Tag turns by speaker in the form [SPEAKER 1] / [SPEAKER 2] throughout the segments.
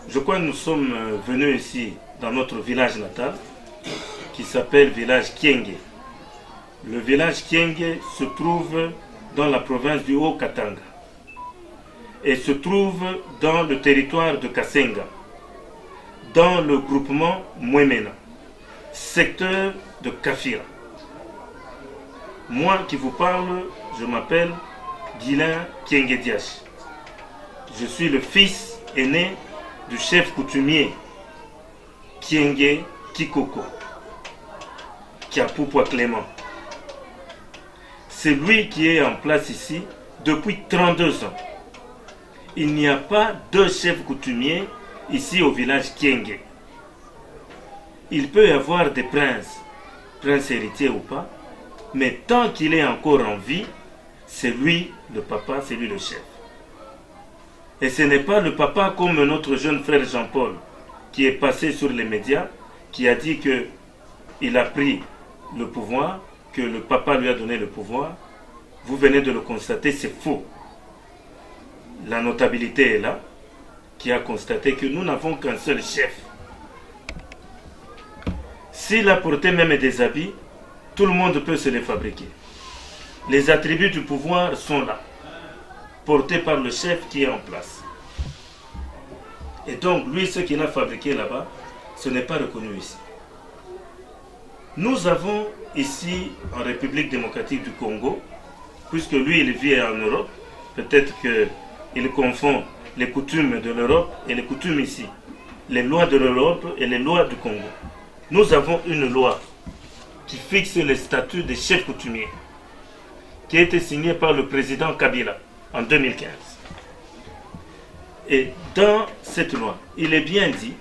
[SPEAKER 1] Je crois que nous sommes venus ici dans notre village natal qui s'appelle village Kienge. Le village Kienge se trouve dans la province du Haut-Katanga et se trouve dans le territoire de Kasenga, dans le groupement Mwemena, secteur de Kafira. Moi qui vous parle, je m'appelle Guilain Kienge Diash. Je suis le fils aîné du chef coutumier Kienge Kikoko, Kiapupwa Clément. C'est lui qui est en place ici depuis 32 ans. Il n'y a pas deux chefs coutumiers ici au village Kienge. Il peut y avoir des princes héritiers ou pas, mais tant qu'il est encore en vie, c'est lui le papa, c'est lui le chef. Et ce n'est pas le papa comme notre jeune frère Jean-Paul, qui est passé sur les médias, qui a dit qu'il a pris le pouvoir, que le papa lui a donné le pouvoir. Vous venez de le constater, c'est faux. La notabilité est là, qui a constaté que nous n'avons qu'un seul chef. S'il a porté même des habits, tout le monde peut se les fabriquer. Les attributs du pouvoir sont là, portés par le chef qui est en place. Et donc, lui, ce qu'il a fabriqué là-bas, ce n'est pas reconnu ici. Nous avons ici, en République démocratique du Congo, puisque lui, il vit en Europe, peut-être qu'il confond les coutumes de l'Europe et les coutumes ici, les lois de l'Europe et les lois du Congo. Nous avons une loi qui fixe les statuts des chefs coutumiers, qui a été signée par le président Kabila en 2015. Et dans cette loi, il est bien dit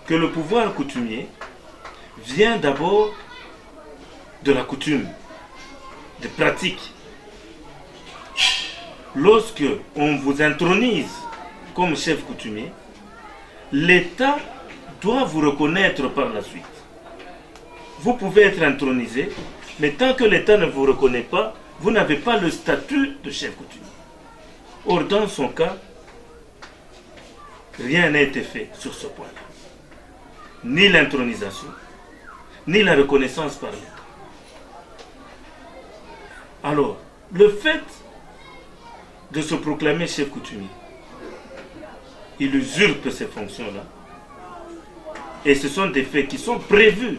[SPEAKER 1] que le pouvoir coutumier vient d'abord de la coutume, des pratiques. Lorsque on vous intronise comme chef coutumier, l'État doit vous reconnaître par la suite. Vous pouvez être intronisé, mais tant que l'État ne vous reconnaît pas, vous n'avez pas le statut de chef coutumier. Or, dans son cas, rien n'a été fait sur ce point-là. Ni l'intronisation, ni la reconnaissance par l'État. Alors, le fait de se proclamer chef coutumier, il usurpe ces fonctions-là. Et ce sont des faits qui sont prévus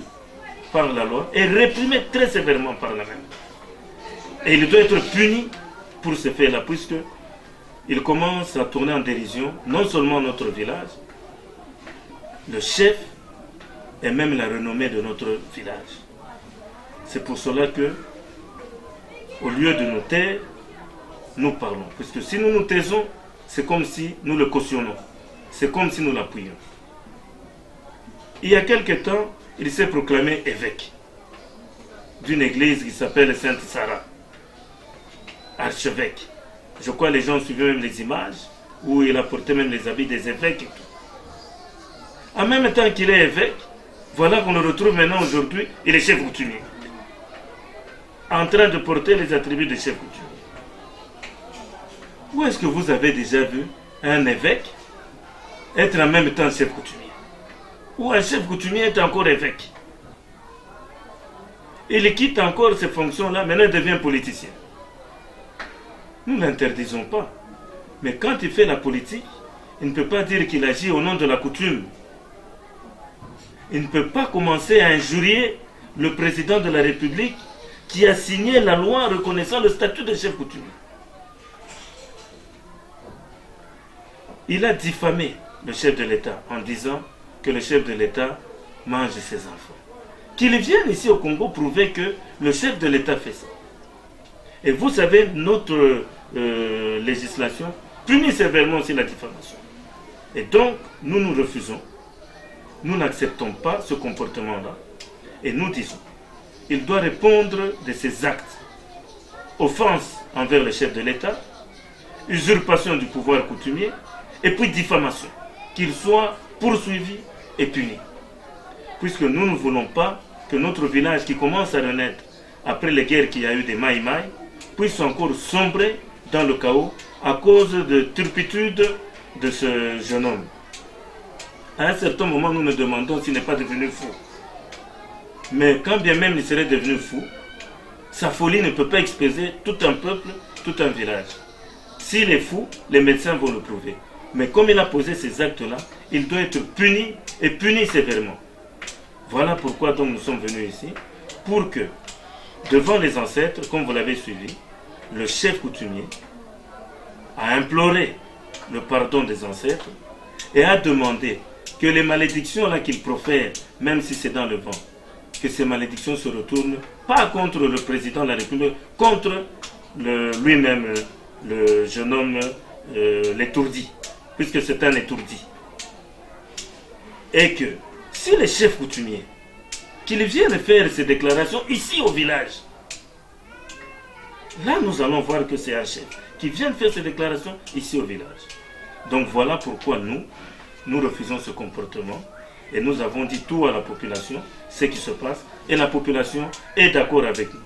[SPEAKER 1] par la loi et réprimés très sévèrement par la même. Et il doit être puni pour ces faits-là, puisque il commence à tourner en dérision non seulement notre village, le chef et même la renommée de notre village. C'est pour cela que, au lieu de nous taire, nous parlons. Puisque si nous nous taisons, c'est comme si nous le cautionnons. C'est comme si nous l'appuyons. Il y a quelque temps, il s'est proclamé évêque d'une église qui s'appelle Sainte Sarah, archevêque. Je crois que les gens suivaient même les images où il a porté même les habits des évêques et tout. En même temps qu'il est évêque, voilà qu'on le retrouve maintenant aujourd'hui, il est chef coutumier, en train de porter les attributs de chef coutumier. Où est-ce que vous avez déjà vu un évêque être en même temps chef coutumier? Ou un chef coutumier est encore évêque? Il quitte encore ces fonctions-là, maintenant il devient politicien. Nous ne l'interdisons pas. Mais quand il fait la politique, il ne peut pas dire qu'il agit au nom de la coutume. Il ne peut pas commencer à injurier le président de la République qui a signé la loi reconnaissant le statut de chef coutumier. Il a diffamé le chef de l'État en disant que le chef de l'État mange ses enfants. Qu'il vienne ici au Congo prouver que le chef de l'État fait ça. Et vous savez, notre législation punit sévèrement aussi la diffamation. Et donc, nous refusons. Nous n'acceptons pas ce comportement-là. Et nous disons, il doit répondre de ses actes. Offense envers le chef de l'État, usurpation du pouvoir coutumier, et puis diffamation. Qu'il soit poursuivi et puni. Puisque nous ne voulons pas que notre village qui commence à renaître après les guerres qu'il y a eu des Maï-Maï puisse encore sombrer dans le chaos à cause de turpitudes de ce jeune homme. À un certain moment, nous nous demandons s'il n'est pas devenu fou. Mais quand bien même il serait devenu fou, sa folie ne peut pas exposer tout un peuple, tout un village. S'il est fou, les médecins vont le prouver. Mais comme il a posé ces actes-là, il doit être puni et puni sévèrement. Voilà pourquoi donc nous sommes venus ici, pour que, devant les ancêtres, comme vous l'avez suivi, le chef coutumier a imploré le pardon des ancêtres et a demandé que les malédictions là qu'il profère, même si c'est dans le vent, que ces malédictions se retournent pas contre le président de la République, contre lui-même, le jeune homme, l'étourdi, puisque c'est un étourdi. Et que si les chefs coutumiers, qu'ils viennent faire ces déclarations ici au village, là nous allons voir que c'est un chef qui vient faire ces déclarations ici au village. Donc voilà pourquoi nous refusons ce comportement et nous avons dit tout à la population, ce qui se passe, et la population est d'accord avec nous.